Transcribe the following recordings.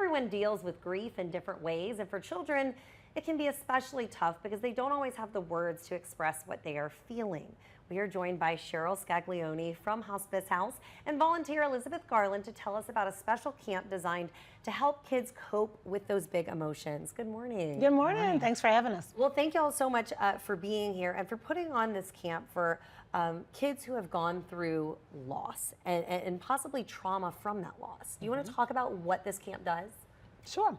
everyone deals with grief in different ways, and for children, it can be especially tough because they don't always have the words to express what they are feeling. We are joined by Cheryl Scaglione from Hospice House and volunteer Elizabeth Garland to tell us about a special camp designed to help kids cope with those big emotions. Good morning. Good morning. Thanks for having us. Well, thank you all so much for being here and for putting on this camp for kids who have gone through loss and possibly trauma from that loss. Do you want to talk about what this camp does? Sure.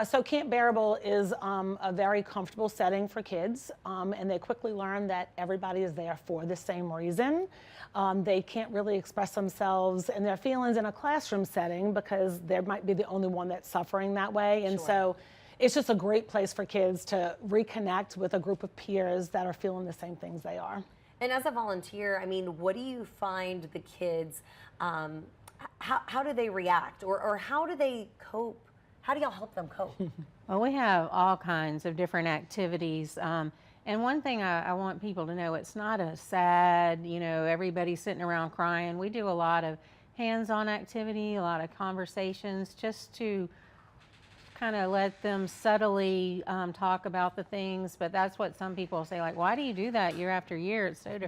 So Camp Bearable is a very comfortable setting for kids, and they quickly learn that everybody is there for the same reason. They can't really express themselves and their feelings in a classroom setting because they might be the only one that's suffering that way. And so it's just a great place for kids to reconnect with a group of peers that are feeling the same things they are. And as a volunteer, I mean, what do you find the kids, how do they react or how do they cope? How do y'all help them cope? Well, we have all kinds of different activities. And one thing I want people to know, it's not a sad, everybody sitting around crying. We do a lot of hands-on activity, a lot of conversations, just to kind of let them subtly talk about the things. But that's what some people say, like, why do you do that year after year? It's so,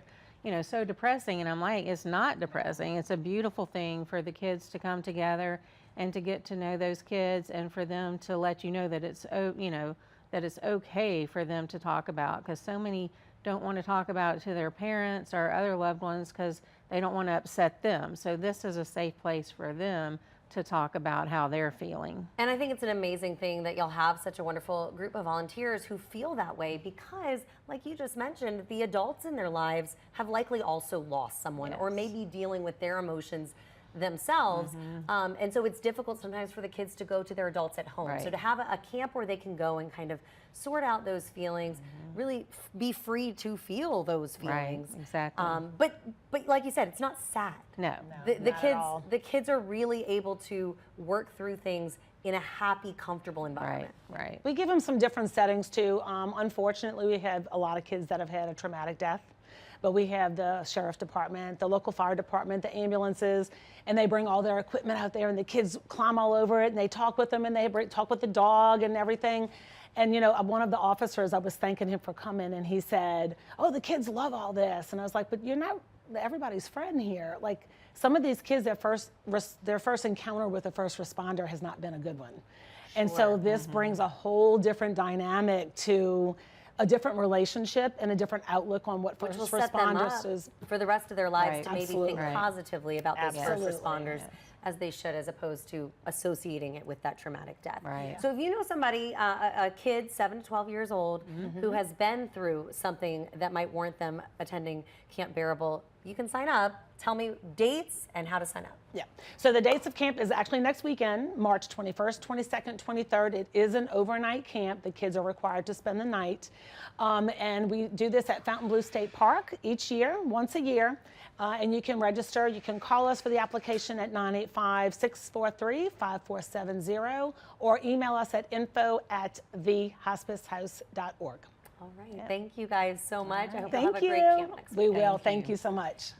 so depressing. And I'm like, it's not depressing. It's a beautiful thing for the kids to come together and to get to know those kids, and for them to let you know that it's, that it's okay for them to talk about, because so many don't want to talk about it to their parents or other loved ones because they don't want to upset them. So this is a safe place for them to talk about how they're feeling. And I think it's an amazing thing that y'all have such a wonderful group of volunteers who feel that way because, like you just mentioned, the adults in their lives have likely also lost someone or maybe dealing with their emotions themselves, and so it's difficult sometimes for the kids to go to their adults at home. So to have a camp where they can go and kind of sort out those feelings, really be free to feel those feelings. Right, exactly. But like you said, it's not sad. No, the kids are really able to work through things in a happy, comfortable environment. Right. We give them some different settings too. Unfortunately, we have a lot of kids that have had a traumatic death. But we have the sheriff's department, the local fire department, the ambulances, and they bring all their equipment out there and the kids climb all over it and they talk with them and they talk with the dog and everything. And one of the officers, I was thanking him for coming, and he said, oh, the kids love all this. And I was like, but you're not everybody's friend here. Like, some of these kids, their first encounter with a first responder has not been a good one. And so this brings a whole different dynamic to a different relationship and a different outlook on what first responders is for the rest of their lives to maybe Absolutely. think positively about those first Absolutely. responders as they should, as opposed to associating it with that traumatic death. Right. So if you know somebody, a kid 7 to 12 years old who has been through something that might warrant them attending Camp Bearable, you can sign up. Tell me dates and how to sign up. Yeah. So the dates of camp is actually next weekend, March 21st, 22nd, 23rd. It is an overnight camp. The kids are required to spend the night. And we do this at Fontainebleau State Park each year, once a year. And you can register. You can call us for the application at 985-643-5470 or email us at info@thehospicehouse.org. All right. Thank you guys so much. I hope you'll Thank have a you. great camp next week. We will. Thank you so much.